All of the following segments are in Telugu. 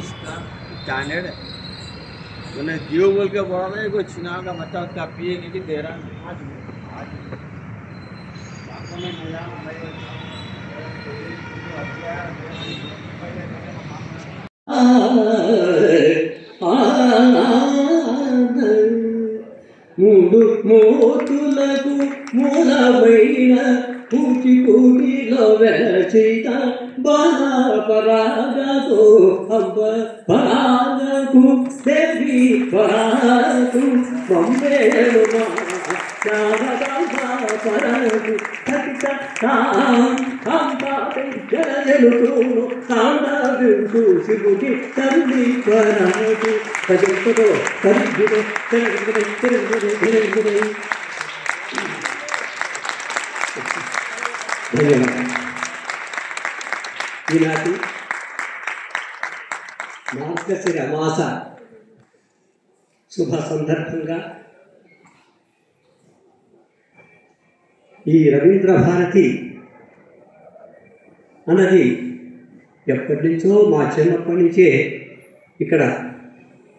इसका स्टैंडर्ड है। मैंने जियो बोल के बोला था कोई छिना का बच्चा उसका पिएगी कि दे रहा है आज में नया మూడు మోతులకు మూలమైన కూచిపూడిలో వెలసిన బాల పరాగకు అంబ పరాగకు దేవి పరాగకు బొమ్మేలు పరాగు జలజలుతూను తాండాలు శివుడి తల్లి పరాగు ప్రజలతో కరిగిరే ఈనాటి మార్గశిర మాస శుభ సందర్భంగా ఈ రవీంద్ర భారతి అన్నది ఎప్పటి నుంచో మా చిన్నప్పటి నుంచే ఇక్కడ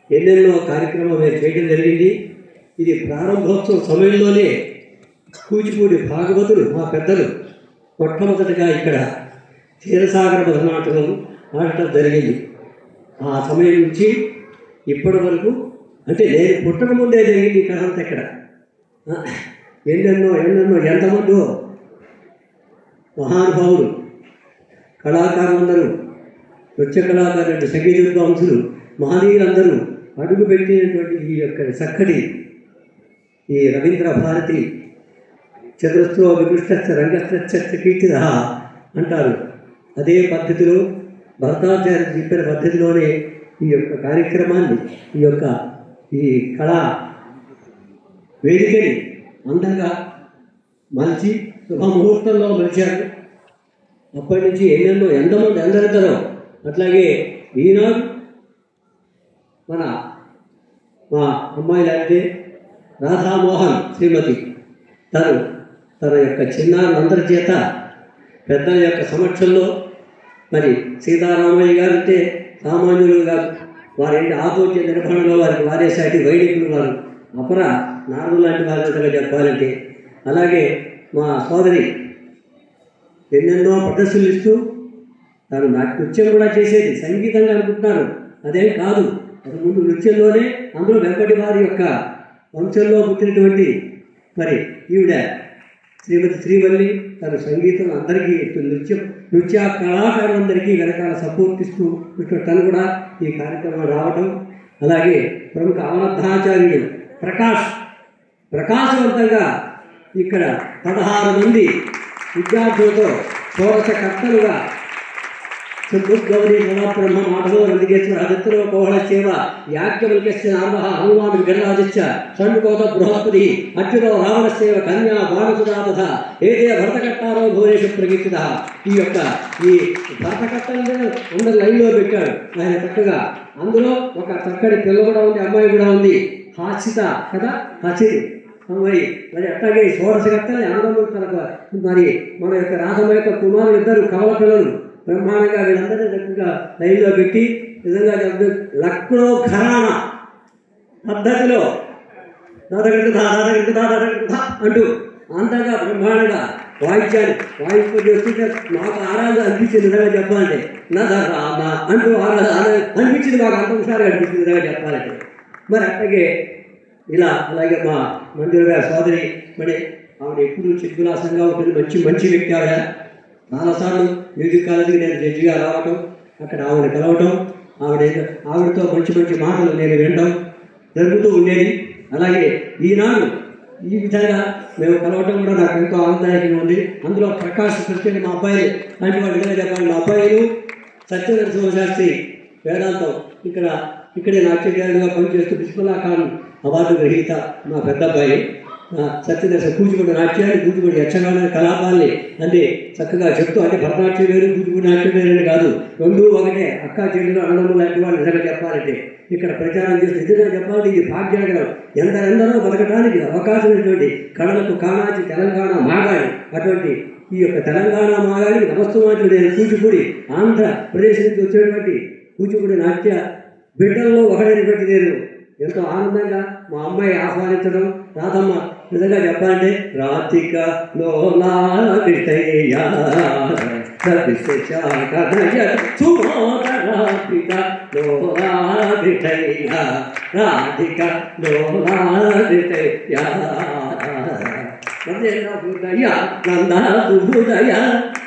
ఎన్నెన్నో కార్యక్రమాలు చేయడం జరిగింది. ఇది ప్రారంభోత్సవ సమయంలోనే కూచిపూడి భాగవతులు మా పెద్దలు మొట్టమొదటిగా ఇక్కడ క్షీరసాగర మధునాటకం ఆడటం జరిగింది. ఆ సమయం నుంచి ఇప్పటి వరకు అంటే నేను పుట్టక ముందే జరిగింది ఇక్కడ అంతా. ఇక్కడ ఎన్నెన్నో ఎంతమందో మహానుభావులు కళాకారులందరూ, నృత్య కళాకారులు, సంగీత విద్వాంసులు, మహనీయులందరూ అడుగు పెట్టినటువంటి ఈ యొక్క చక్కటి ఈ రవీంద్ర భారతి చతురస్రో వికృష్ట రంగస్థ కీర్తిద అంటారు. అదే పద్ధతిలో భరతాచార్య చెప్పిన పద్ధతిలోనే ఈ యొక్క కార్యక్రమాన్ని, ఈ కళా వేదికని అందంగా మలిచి శుభముహూర్తంలో మలిచారు. అప్పటి నుంచి ఎంతమంది అందరిద్దరో. అట్లాగే ఈనాడు మా అమ్మాయిలు అంటే రాధామోహన్ శ్రీమతి తన యొక్క చిన్నారులందరి చేత పెద్దల యొక్క సమక్షంలో, మరి సీతారామయ్య గారు అంటే సామాన్యులు గారు, వారి ఆపోజ్య నిర్వహణలో వారే సాటి వైదికులు, వారు అపర నారదు లాంటి వారిగా చెప్పాలంటే. అలాగే మా సోదరి ఎన్నెన్నో ప్రదర్శనలు ఇస్తూ తను నృత్యం కూడా చేసేది. సంగీతంగా అనుకుంటున్నారు, అదేం కాదు. అది ముందు నృత్యంలోనే, అందులో వెంకటి వారి యొక్క వంశంలో పుట్టినటువంటి మరి ఈవిడ శ్రీమతి శ్రీవల్లి తన సంగీతం అందరికీ నృత్య కళాకారులందరికీ వెనకాల సపోర్ట్ ఇస్తూ తను కూడా ఈ కార్యక్రమం రావడం. అలాగే ప్రముఖ అవనర్థాచార్యుడు ప్రకాశవంతంగా ఇక్కడ 16 మంది విద్యార్థులతో షోడశకర్తలుగా గౌరీ సదాబ్రహ్మ మాధవ నందికేశ్వర అదిత్యో కోహళ సేవ యాజ్ఞవల్క్య నామ హనుమాన్ విగ్రహాదిత్య షణ్ముఖోత బృహస్పతి అర్జునో రావణ సేవ కన్యా బాణసుదా తథ ఏదే భరతకర్తారో భువనేశ్వర ప్రకీర్తిత. ఈ భరతకర్తలను అందరు లైన్లో పెట్టాడు ఆయన చక్కగా. అందులో ఒక చక్కటి పిల్ల కూడా ఉంది, అమ్మాయి కూడా ఉంది, హాసిత కదా, హసిత అమ్మాయి. మరి అట్లాగే షోడశకర్తలు ఆనందం. మరి మన యొక్క రాధమ్మ యొక్క కుమారులు ఇద్దరు కవల పిల్లలు బ్రహ్మాండంగా వీళ్ళందరినీ చక్కగా లైన్లో పెట్టి నిజంగా లక్నో ఘరానా పద్ధతిలో అంటూ అంతగా బ్రహ్మాండంగా వాయిద్యాన్ని చేస్తుంటే మాకు ఆరాధన అనిపించింది. నిజంగా చెప్పాలంటే రామ అంటూ ఆరాధన అనిపించింది, మాకు అంత హుషారుగా అనిపించింది నిజంగా చెప్పాలంటే. మరి అట్లాగే అలాగే మా మంజుల గారి సోదరి మరి ఆవిడ ఎప్పుడు చిద్విలాసంగా ఉంటుంది, మంచి వ్యక్తి ఆవిడ. చాలాసార్లు మ్యూజిక్ కాలేజీకి నేను జడ్జిగా రావటం, అక్కడ ఆవిడ కలవటం, ఆవిడతో మంచి మాటలు నేను వినడం జరుగుతూ ఉండేది. అలాగే ఈనాడు ఈ విధంగా మేము కలవటం కూడా నాకు ఎంతో ఆనందదాయకంగా ఉంది. అందులో ప్రకాష్ కృష్ణ మా అబ్బాయి లాంటి వాడు విధంగా చెప్పాలి. మా అబ్బాయిలు సత్యనరసింహ శాస్త్రి వేదాంతం ఇక్కడే నాట్యగారుగా పనిచేస్తూ బిస్మిల్లా ఖాన్ అవార్డు గ్రహీత మా పెద్ద అబ్బాయి. సత్యనరసింహ కూచిపూడి నాట్యాన్ని, కూచిపూడి యక్షగాన కళాపాలని అంటే చక్కగా చెప్తూ, అంటే భరతనాట్యం వేరు కూచిపూడి నాట్యం వేరు అని కాదు, రెండూ ఒకటే, అక్కా చెల్లెలు అన్నము లాంటి వాళ్ళు నిజంగా చెప్పాలంటే ఇక్కడ ప్రచారం చేస్తూ నిజంగా చెప్పాలంటే ఇది భాగ్యనగరం. ఎందరెందరో బతకడానికి అవకాశం ఉన్నటువంటి కళలకు కాణాచి తెలంగాణ మాగాడి. అటువంటి ఈ యొక్క తెలంగాణ మాగాడికి నమస్తమాచుడు నేను కూచిపూడి ఆంధ్రప్రదేశ్ నుంచి వచ్చేటువంటి కూచిపూడి నాట్య బిడ్డల్లో ఒకడైనటువంటి నేను ఎంతో ఆనందంగా మా అమ్మాయి ఆహ్వానించడం, రాధమ్మ నిజంగా చెప్పాలంటే రాధిక లోలాభిషయ సుమోదరాధిక లోలాభిషయ రాధిక లోలాభిషయ మదజన హృదయ నంద సుహృదయ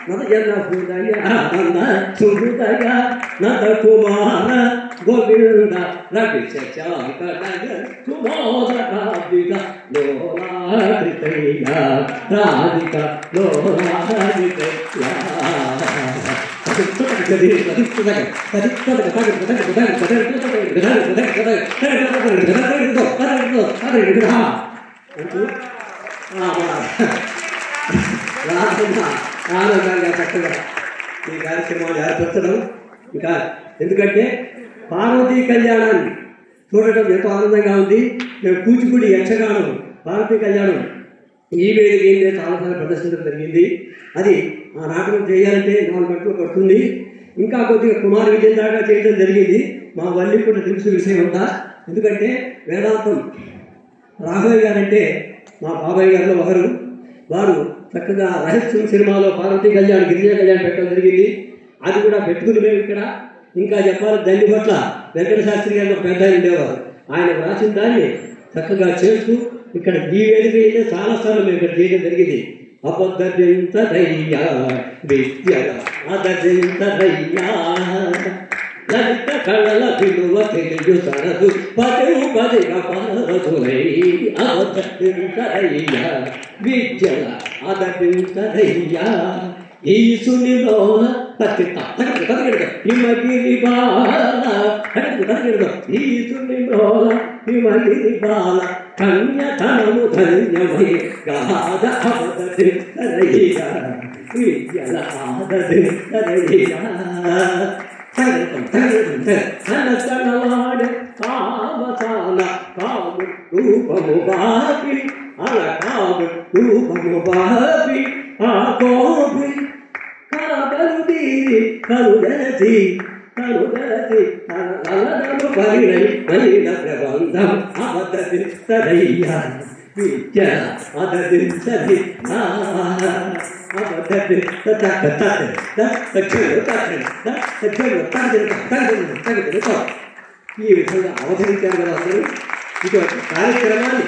మదజన హృదయ నంద సుహృదయ నంద కుమార గోవింద రవిశాంకరగ సుమోదరాధిక లోలాభిషయ రాధిక లోలాభిషయ ఆనందంగా చక్కగా ఈ కార్యక్రమాలు ఏర్పరచడం. ఇంకా ఎందుకంటే పార్వతీ కళ్యాణాన్ని చూడటం ఎంతో ఆనందంగా ఉంది. మేము కూచిపూడి యక్షగానం పార్వతీ కళ్యాణం ఈ వేదిక ఏంటంటే చాలాసార్లు ప్రదర్శించడం జరిగింది. అది ఆ నాటకం చేయాలంటే 4 గంటలు పడుతుంది. ఇంకా కొద్దిగా కుమార్ విజయం దాకా చేయడం జరిగింది. మా వల్లి కూడా తెలుసు విషయం అంతా. ఎందుకంటే వేదాంతం రాఘవయ్య గారంటే మా బాబాయ్ గారిలో ఒకరు. వారు చక్కగా రహస్యం సినిమాలో పార్వతీ కళ్యాణ్ గిరిజన కళ్యాణ్ పెట్టడం జరిగింది. అది కూడా పెట్టుకుని మేము ఇక్కడ ఇంకా చెప్పాలి దండిపట్ల వెంకట శాస్త్రి గారు పెద్ద ఉండేవారు. ఆయన రాసిన దాన్ని చక్కగా చేస్తూ ఇక్కడ ఈ వేదిక అయితే చాలాసార్లు మేము ఇక్కడ చేయడం జరిగింది. అబద్ధరింతదయ్యా విద్యల అదరింతదయ్యా లలిత కళల విలువ తెలియదు సరదు పదవు పదిగా పరదులై అబద్ధరింతదయ్యా విద్యల అదరింతదయ్యా ఈసునిలోన పతిత హిమగిరి బాల ఈసునిలోన హిమగిరి బాల కన్యతనము ధన్యమై గాద అవదరియ విద్యల ఆదరియ అనసనవాడ కామసాల కాము రూపము బాపి అల కాము రూపము బాపి ఆ కోపి కాదలుది కరుదలసి కరుదలసి అలదము పరిణై పరిణ ప్రబంధం అవదరిస్తదయ్య విద్య అదరించది ఈ విధంగా అవతరించారు కదా అందరూ. ఇటువంటి కార్యక్రమాన్ని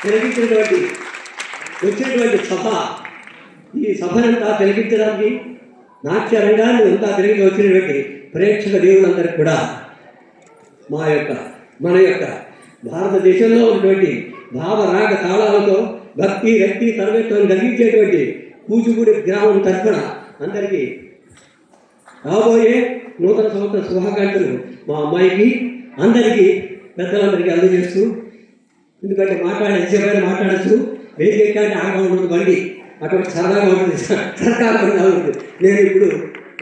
తిలకించినటువంటి వచ్చినటువంటి సభ, ఈ సభనంతా తిలకించడానికి నాట్య రంగాన్ని అంతా తిరిగి వచ్చినటువంటి ప్రేక్షక దేవులందరికీ కూడా మన యొక్క భారతదేశంలో ఉన్నటువంటి భావరాగ తాళాలతో భక్తి రక్తి తరగతులను కలిగించేటువంటి కూచిపూడి గ్రామం తరఫున అందరికీ రాబోయే నూతన సంవత్సర శుభాకాంక్షలు మా అమ్మాయికి అందరికీ పెద్దలందరికీ అందజేస్తూ, ఎందుకంటే ఎంతసేపైనా మాట్లాడచ్చు, వేదిక ఎక్కాలంటే ఆగా ఉంటుంది బండి, అటువంటి సరదాగా ఉంటుంది, సర్కార్ బండి ఉంటుంది. నేను ఇప్పుడు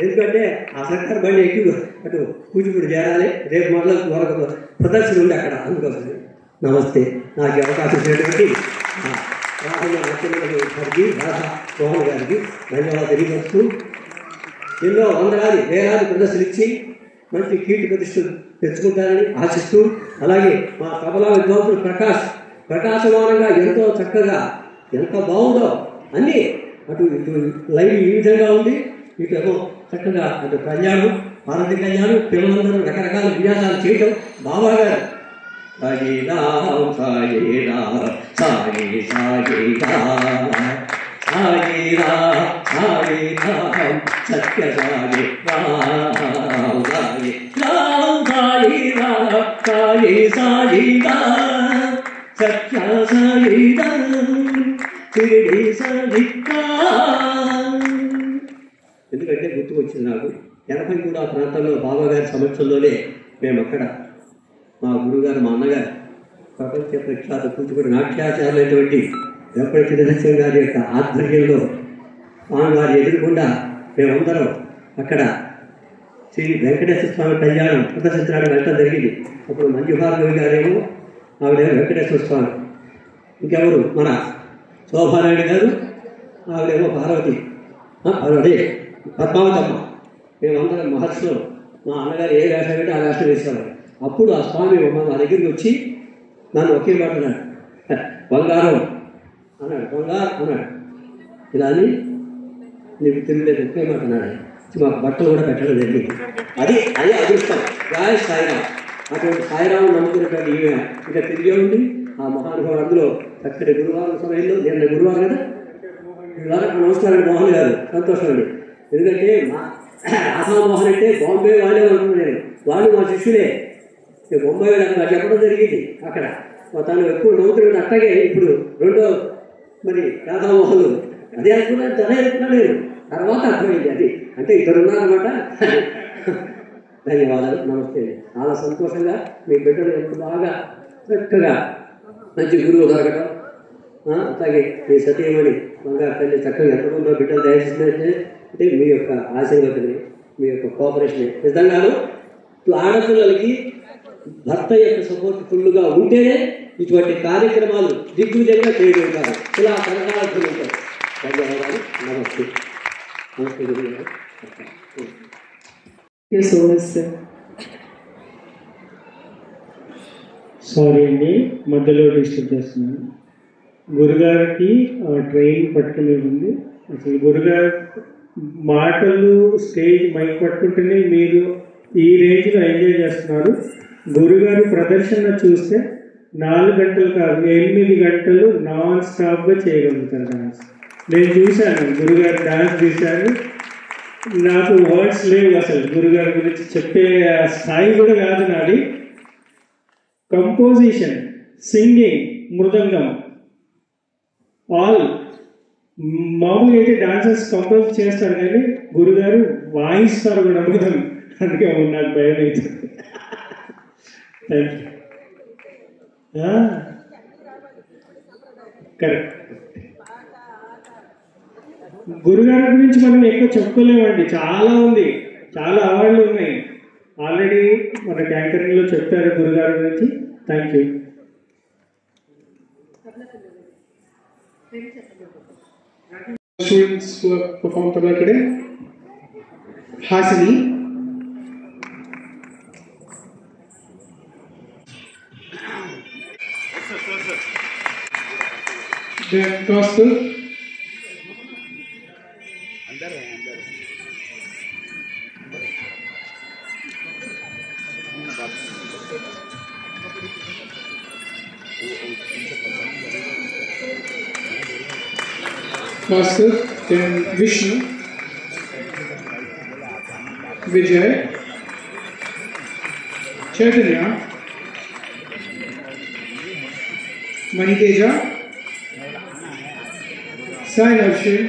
ఎందుకంటే ఆ సర్కార్ బండి ఎక్కి అటు కూచిపూడి చేరాలి, రేపు మొదలు మరొక ప్రదర్శన ఉంది అక్కడ. అందుకోసం నమస్తే. నాకు అవకాశం ఇచ్చినటువంటి రాహుల్ గారికి, రాధా మోహన్ గారికి ధన్యవాదాలు తెలియపరుస్తూ, ఎన్నో వందలాది వేలాది ప్రదర్శనలు ఇచ్చి మంచి కీర్తి ప్రతిష్టలు తెచ్చుకుంటారని ఆశిస్తూ, అలాగే మా తబలా విద్వాంసుడు ప్రకాశమానంగా ఎంతో చక్కగా ఎంత బాగుందో అన్నీ అటు ఇటు లైవ్ ఈ విధంగా ఉంది. ఇటేమో చక్కగా అటు కళ్యాణం పార్వతీ కళ్యాణం పిల్లలందరూ రకరకాల విన్యాసాలు చేయటం. బాబా గారు సాయి రామ్ సాయి రామ్ సాయి సాయి రామ్ సాయి రామ్ సాయి రామ్ సత్య సాయి రామ్ సాయి రామ్ సాయి రామ్ సాయి సాయి రామ్ సత్య సాయి రామ్ షిరిడి సాయి రామ్. ఎందుకంటే గుర్తుకొచ్చింది నాకు 80 కూడా ఆ ప్రాంతంలో బాబాగారి సమక్షంలోనే మేము అక్కడ మా గురుగారు, మా అన్నగారు ప్రపంచ ప్రఖ్యాత కూచిపూడి నాట్యాచారులైనటువంటి వెంకట చిన్నసత్యం గారి యొక్క ఆధ్వర్యంలో స్వామివారి ఎదురుకుండా మేమందరం అక్కడ శ్రీ వెంకటేశ్వర స్వామి కళ్యాణం ప్రదర్శించడానికి వెళ్ళడం జరిగింది. అప్పుడు మంజుభార్గవి గారేమో ఆవిడేమో వెంకటేశ్వర స్వామి, ఇంకెవరు మన శోభారాయుడు గారు, ఆవిడేమో పార్వతి, అదే పద్మావతమ్మ. మేమందరం మహర్షులు మా అన్నగారు ఏ వేషం పెట్టి ఆ వేషం వేసేవారు. అప్పుడు ఆ స్వామి మా దగ్గరికి వచ్చి నన్ను ఒకే మాట అన్నాడు, బంగారం అన్నాడు, బంగారు అన్నాడు. ఇలా అని నీకు తిరగలేదు ఒకే మాట అన్నాడు. మాకు బట్టలు కూడా పెట్టడం జరిగింది. అది అదృష్టం. జయ సాయిరాం. అటువంటి సాయిరాము నమ్ముకున్నటువంటి ఈమె ఇంకా తిరిగే ఉంది. ఆ మహానుభావుడు అందులో చక్కటి గురువారం సమయంలో, నేను గురువారం కదా ఇవాళ నమస్కారం మోహన్ గారు, సంతోషం అండి. ఎందుకంటే మా రాధామోహన్ అంటే బాంబే వాళ్ళే అనుకున్నాను నేను. వాళ్ళు మా శిష్యులే. బొంబాయి నాకు చెప్పడం జరిగింది అక్కడ. తను ఎప్పుడు నవ్వుతున్నాడు. అట్టగే ఇప్పుడు రెండో మరి రాధామోహన్ అదే అనుకున్నాను, తనే అనుకున్నాను నేను. తర్వాత అర్థమైంది అది అంటే ఇద్దరు ఉన్నారన్నమాట. ధన్యవాదాలు, నమస్తే. చాలా సంతోషంగా మీ బిడ్డలు ఎంత బాగా చక్కగా మంచి గురువు దొరకటం, అలాగే మీ సతీమణి బంగారు తల్లి చక్కగా ఎక్కడుందో బిడ్డలు దయచేసినట్టే అంటే మీ యొక్క ఆశీర్వాదమే, మీ యొక్క కోఆపరేషన్. నిజంగాను ఆడపిల్లలకి భర్త యొక్క సపోర్ట్ ఫుల్గా ఉంటేనే ఇటువంటి కార్యక్రమాలు దిగ్విజయంగా చేయగలుగుతారు. ఇలా కనకాలు ఉంటారు. ధన్యవాదాలు, నమస్తే. నమస్తే గురువు గారు. సారీ అండి, మధ్యలో డిస్టర్బ్ చేస్తున్నాను. గురుగారికి ట్రైన్ పట్టుకునే ఉంది. అసలు గురుగారు మాటలు స్టేజ్ మైక్ పట్టుకుంటేనే మీరు ఈ రేంజ్లో ఎంజాయ్ చేస్తున్నారు. గురుగారు ప్రదర్శన చూస్తే 4 గంటలు కాదు 8 గంటలు నాన్ స్టాప్గా చేయగలుగుతారు డాన్స్. నేను చూశాను, గురుగారు డాన్స్ చూశాను. నాకు వర్డ్స్ లేవు అసలు గురుగారి గురించి చెప్పే స్థాయి కూడా కాదు నాది. కంపోజిషన్, సింగింగ్, మృదంగం ఆల్ మామూలుగా అయితే డాన్సర్స్ కంపోజ్ చేస్తారు కానీ గురుగారు వాయిస్తారు కూడా మృదంగం. అందుకే నాకు భయం అవుతుంది. కరెక్ట్. గురుగారి గురించి మనం ఎక్కువ చెప్పుకోలేమండి, చాలా ఉంది, చాలా అవార్డులు ఉన్నాయి. ఆల్రెడీ మన యాంకరింగ్లో చెప్పారు గురుగారి గురించి. Thank you. Students who have performed tabla today, Hasini, then Kaustubh, Kaustubh, then Vishnu, Vijay, Chaitanya, Maniteja, Sai Harshin,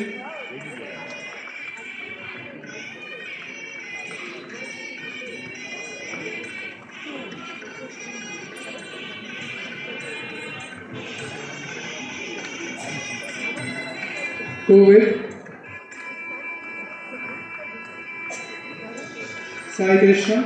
Covid, Sai Krishna,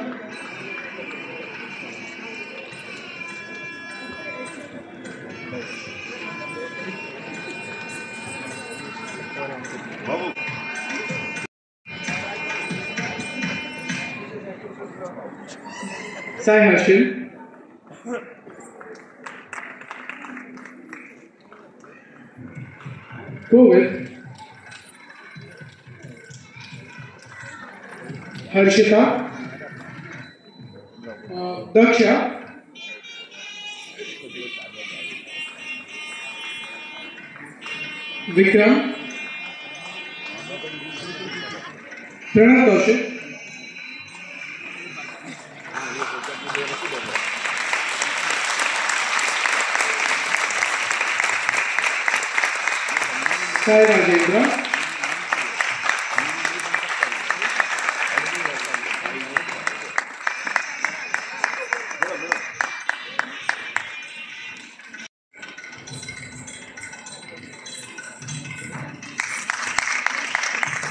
Sai Harshin, Covid, Harshita, Daksha, Vikram, Pranav Kaushik, Sai Rajendra,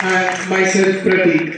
and myself Prateek.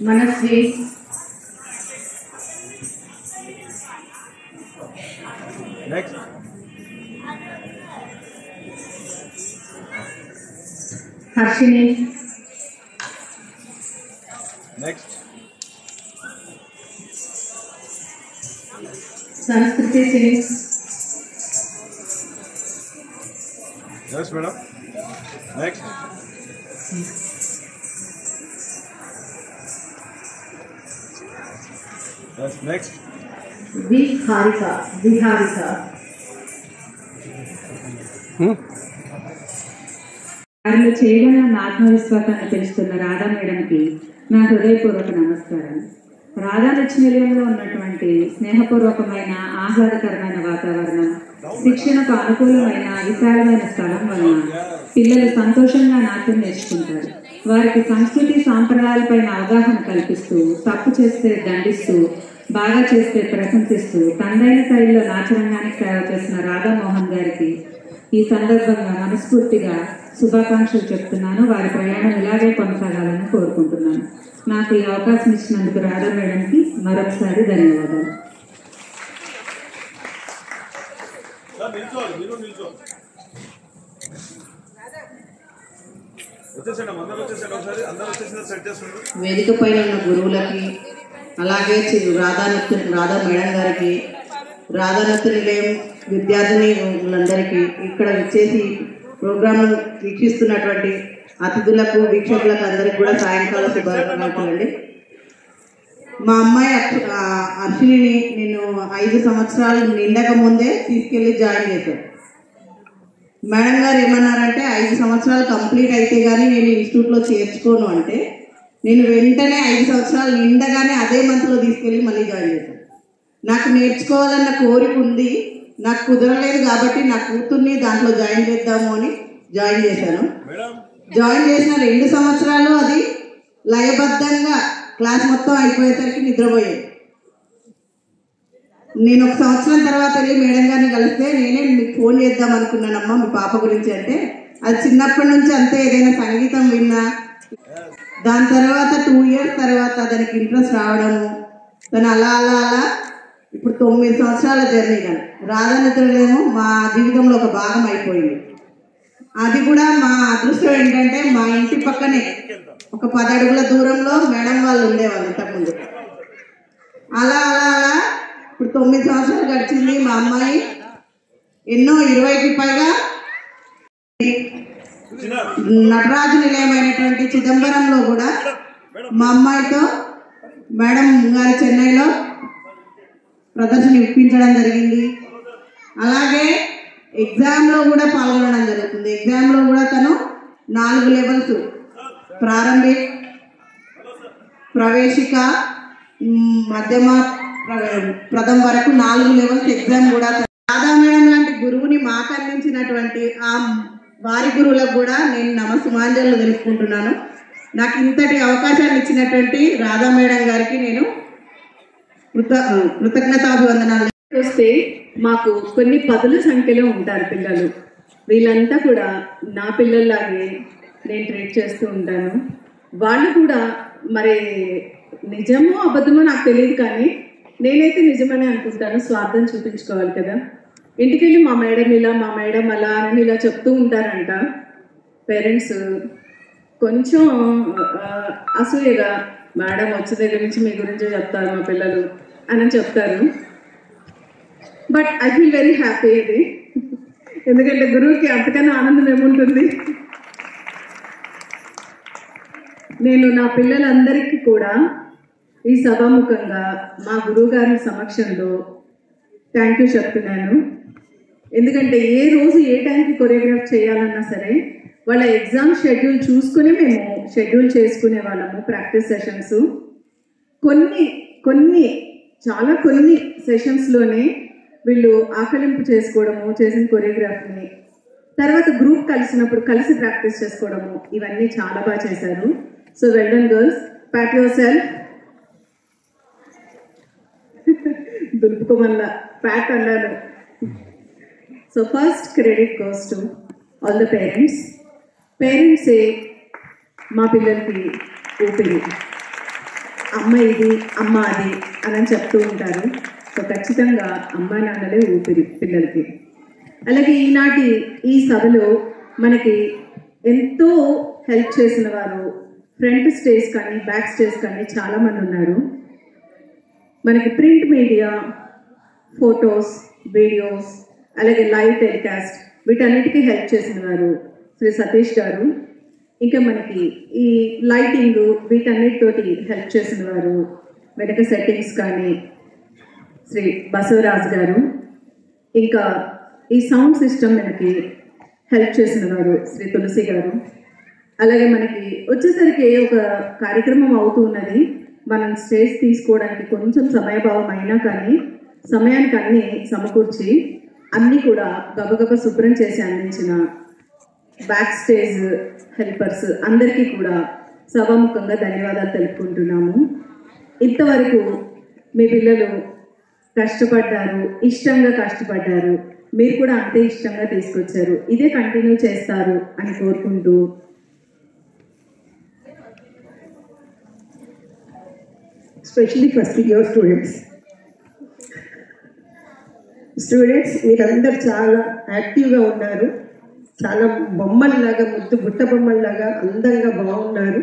Manasvi, next Harshini, next Sanskriti Singh, yes madam, next yes next Viharika, వారిలో చేయగల ఆత్మవిశ్వాసాన్ని పెంచుతున్న రాధా మేడంకి నా హృదయపూర్వక నమస్కారం. రాధా నిలయంలో ఉన్నటువంటి స్నేహపూర్వకమైన ఆహ్లాదకరమైన వాతావరణం, శిక్షణకు అనుకూలమైన విశాలమైన స్థలం వలన పిల్లలు సంతోషంగా నాట్యం నేర్చుకుంటారు. వారికి సంస్కృతి సాంప్రదాయాలపైన అవగాహన కల్పిస్తూ, తప్పు చేస్తే దండిస్తూ, బాగా చేస్తే ప్రశంసిస్తూ తనదైన శైలిలో నాచరంగానికి సేవ చేసిన రాధామోహన్ గారికి ఈ సందర్భంగా మనస్ఫూర్తిగా శుభాకాంక్షలు చెప్తున్నాను. వారి ప్రయాణం ఇలాగే కొనసాగాలని కోరుకుంటున్నాను. నాకు ఈ అవకాశం ఇచ్చినందుకు రాధా మేడంకి మరొకసారి ధన్యవాదాలు. వేదిక పైన ఉన్న గురువులకి, అలాగే రాధా మేడం గారికి, రాధా నృత్య నిలయం విద్యార్థినులందరికీ, ఇక్కడ వచ్చేసి ప్రోగ్రాం వీక్షిస్తున్నటువంటి అతిథులకు, వీక్షకులకు అందరికి కూడా సాయంకాల శుభాకాంక్షలు అండి. మా అమ్మాయి అర్షిని నేను 5 సంవత్సరాలు నిండక ముందే తీసుకెళ్ళి జాయిన్ చేశాను. మేడం గారు ఏమన్నారంటే 5 సంవత్సరాలు కంప్లీట్ అయితే కానీ నేను ఇన్స్టిట్యూట్లో చేర్చుకోను అంటే, నేను వెంటనే 5 సంవత్సరాలు నిండగానే అదే మంత్లో తీసుకెళ్ళి మళ్ళీ జాయిన్ చేశాను. నాకు నేర్చుకోవాలన్న కోరిక ఉంది, నాకు కుదరలేదు కాబట్టి నా కూతుర్ని దాంట్లో జాయిన్ చేద్దాము అని జాయిన్ చేశాను. జాయిన్ చేసిన 2 సంవత్సరాలు అది లయబద్ధంగా క్లాస్ మొత్తం అయిపోయేసరికి నిద్రపోయేది. నేను 1 సంవత్సరం తర్వాత వెళ్ళి మేడం గారిని కలిస్తే, నేనే మీకు ఫోన్ చేద్దాం అనుకున్నానమ్మా మీ పాప గురించి అంటే, అది చిన్నప్పటి నుంచి అంతే, ఏదైనా సంగీతం విన్నా. దాని తర్వాత 2 ఇయర్స్ తర్వాత దానికి ఇంట్రెస్ట్ రావడము, తను అలా అలా అలా ఇప్పుడు 9 సంవత్సరాల జర్నీ. కానీ రాధా నిలయము మా జీవితంలో ఒక భాగం అయిపోయింది. అది కూడా మా అదృష్టం ఏంటంటే, మా ఇంటి పక్కనే ఒక 10 అడుగుల దూరంలో మేడం వాళ్ళు ఉండేవాళ్ళు ఇంతకుముందు. అలా అలా అలా ఇప్పుడు 9 సంవత్సరాలు గడిచింది. మా అమ్మాయి ఎన్నో 20కి పైగా నటరాజు నిలయమైనటువంటి చిదంబరంలో కూడా మా అమ్మాయితో మేడం గారి చెన్నైలో ప్రదర్శన ఇప్పించడం జరిగింది. అలాగే ఎగ్జామ్లో కూడా పాల్గొనడం జరుగుతుంది. ఎగ్జామ్లో కూడా తను 4 లెవెల్స్, ప్రారంభిక, ప్రవేశిక, మధ్యమ, ప్రథమ వరకు 4 లెవెల్స్ ఎగ్జామ్ కూడా. రాధా మేడం లాంటి గురువుని మాకు అందించినటువంటి ఆ వారి గురువులకు కూడా నేను నమస్సుమాంజలు తెలుసుకుంటున్నాను. నాకు ఇంతటి అవకాశాన్ని ఇచ్చినటువంటి రాధా మేడం గారికి నేను కృతజ్ఞతాభివందనాలు. వస్తే మాకు కొన్ని 10ల సంఖ్యలో ఉంటారు పిల్లలు. వీళ్ళంతా కూడా నా పిల్లల్లాగే నేను ట్రీట్ చేస్తూ ఉంటాను. వాళ్ళు కూడా మరి నిజమో అబద్ధమో నాకు తెలియదు, కానీ నేనైతే నిజమని అనుకుంటాను. స్వార్థం చూపించుకోవాలి కదా. ఇంటికెళ్ళి మా మేడం ఇలా, మా మేడం అలా అని ఇలా చెప్తూ ఉంటారంట. పేరెంట్స్ కొంచెం అసూయగా, మేడం వచ్చే దగ్గర నుంచి మీ గురించి చెప్తారు మా పిల్లలు అని చెప్తారు. But I feel very happy ఇది, ఎందుకంటే గురువుకి అంతకన్నా ఆనందం ఏముంటుంది. నేను నా పిల్లలందరికీ కూడా ఈ సభాముఖంగా మా గురువు గారి సమక్షంలో థ్యాంక్ యూ చెప్తున్నాను. ఎందుకంటే ఏ రోజు ఏ టైంకి కొరియోగ్రాఫ్ చేయాలన్నా సరే వాళ్ళ ఎగ్జామ్ షెడ్యూల్ చూసుకుని మేము షెడ్యూల్ చేసుకునే వాళ్ళము. ప్రాక్టీస్ సెషన్స్ కొన్ని సెషన్స్లోనే వీళ్ళు ఆకలింపు చేసుకోవడము, చేసిన కొరియోగ్రాఫ్ని, తర్వాత గ్రూప్ కలిసినప్పుడు కలిసి ప్రాక్టీస్ చేసుకోవడము, ఇవన్నీ చాలా బాగా చేశారు. So well done girls, pat yourself. దులుపుకోమల్లా ప్యాట్ అన్నాను. So first credit goes to all the పేరెంట్సే మా పిల్లలకి ఊపిరి. అమ్మ ఇది అమ్మ అది అని చెప్తూ ఉంటారు. సో ఖచ్చితంగా అమ్మ నాన్నలే ఊపిరి పిల్లలకి. అలాగే ఈనాటి ఈ సభలో మనకి ఎంతో హెల్ప్ చేసిన వారు ఫ్రంట్ స్టేజ్ కానీ బ్యాక్ స్టేజ్ కానీ చాలామంది ఉన్నారు. మనకి ప్రింట్ మీడియా, ఫొటోస్, వీడియోస్, అలాగే లైవ్ టెలికాస్ట్ వీటన్నిటికీ హెల్ప్ చేసిన వారు శ్రీ సతీష్ గారు. ఇంకా మనకి ఈ లైటింగ్ వీటన్నిటితోటి హెల్ప్ చేసిన వారు వెనక సెట్టింగ్స్ కానీ శ్రీ బసవరాజు గారు. ఇంకా ఈ సౌండ్ సిస్టమ్ మనకి హెల్ప్ చేసిన వారు శ్రీ తులసి గారు. అలాగే మనకి వచ్చేసరికి ఒక కార్యక్రమం అవుతూ ఉన్నది. మనం స్టేజ్ తీసుకోవడానికి కొంచెం సమయభావం అయినా కానీ సమయానికి అన్నీ సమకూర్చి అన్నీ కూడా గబగబ శుభ్రం చేసి అందించిన బ్యాక్ స్టేజ్ హెల్పర్స్ అందరికీ కూడా సభాముఖంగా ధన్యవాదాలు తెలుపుకుంటున్నాము. ఇంతవరకు మీ పిల్లలు కష్టపడ్డారు, ఇష్టంగా కష్టపడ్డారు, మీరు కూడా అంతే ఇష్టంగా తీసుకొచ్చారు. ఇదే కంటిన్యూ చేస్తారు అని కోరుకుంటూ especially first year students మీరందరూ చాలా యాక్టివ్గా ఉన్నారు. చాలా బొమ్మల్లాగా, ముద్దు బుట్ట బొమ్మల్లాగా అందంగా బాగున్నారు.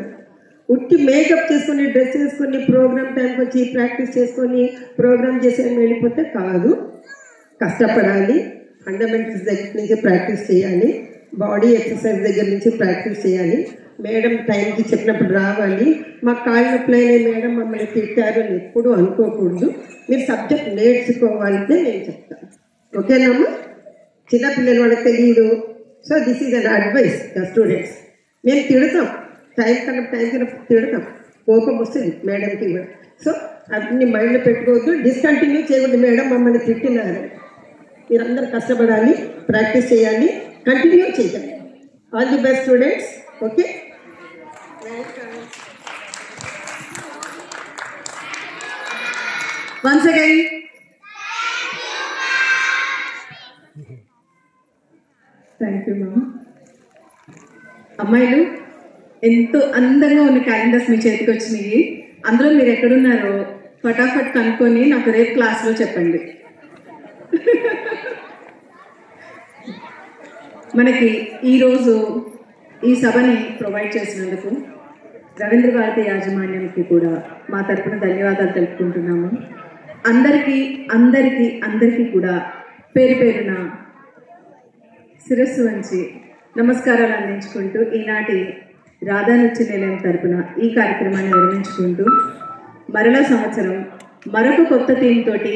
ఉట్టి మేకప్ చేసుకొని డ్రెస్ చేసుకొని ప్రోగ్రామ్ టైంకి వచ్చి ప్రాక్టీస్ చేసుకొని ప్రోగ్రామ్ చేసి వెళ్ళిపోతే కాదు. కష్టపడాలి, ఫండమెంటల్స్ దగ్గర నుంచి ప్రాక్టీస్ చేయాలి, బాడీ ఎక్సర్సైజ్ దగ్గర నుంచి ప్రాక్టీస్ చేయాలి. మేడం టైంకి చెప్పినప్పుడు రావాలి. మా కాళ్ళ నొప్పులైన మేడం మమ్మల్ని తిట్టారు అని ఎప్పుడు అనుకోకూడదు. మీరు సబ్జెక్ట్ నేర్చుకోవాలంటే నేను చెప్తాను. ఓకేనమ్మా? చిన్నపిల్లలు వాళ్ళకి తెలియదు. So this is an advice the students. మేము తిడతాం, టైం కన్నా తిడతాం, కోపం వస్తుంది మేడంకి కూడా. సో అన్ని మైండ్లో పెట్టుకోవద్దు, డిస్కంటిన్యూ చేయకూడదు. మేడం మమ్మల్ని తిట్టినారు. మీరందరూ కష్టపడాలి, ప్రాక్టీస్ చేయాలి, కంటిన్యూ చేయాలి. All the best students. Okay. Once again thank you ma'am. అమ్మాయిలు ఎంతో అందంగా ఉన్న క్యాలెండర్స్ మీ చేతికి వచ్చినాయి. అందులో మీరు ఎక్కడున్నారో ఫటాఫట్ కనుక్కొని నాకు రేపు క్లాస్లో చెప్పండి. మనకి ఈరోజు ఈ సభని ప్రొవైడ్ చేసినందుకు రవీంద్ర భారతి యాజమాన్యానికి కూడా మా తరఫున ధన్యవాదాలు తెలుపుకుంటున్నాము. అందరికీ కూడా పేరు పేరున శిరస్సు వంచి నమస్కారాలు అందించుకుంటూ ఈనాటి రాధా నృత్య నిలయం తరపున ఈ కార్యక్రమాన్ని నిర్వహించుకుంటూ మరలా సంవత్సరం మరొక కొత్త థీమ్ తోటి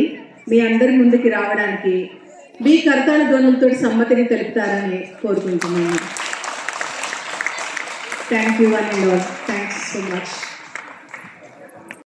మీ అందరి ముందుకి రావడానికి మీ కరతాళ ధ్వనులతో సమ్మతిని తెలుపుతారని కోరుకుంటున్నాను. Thank you one and all. Thanks so much.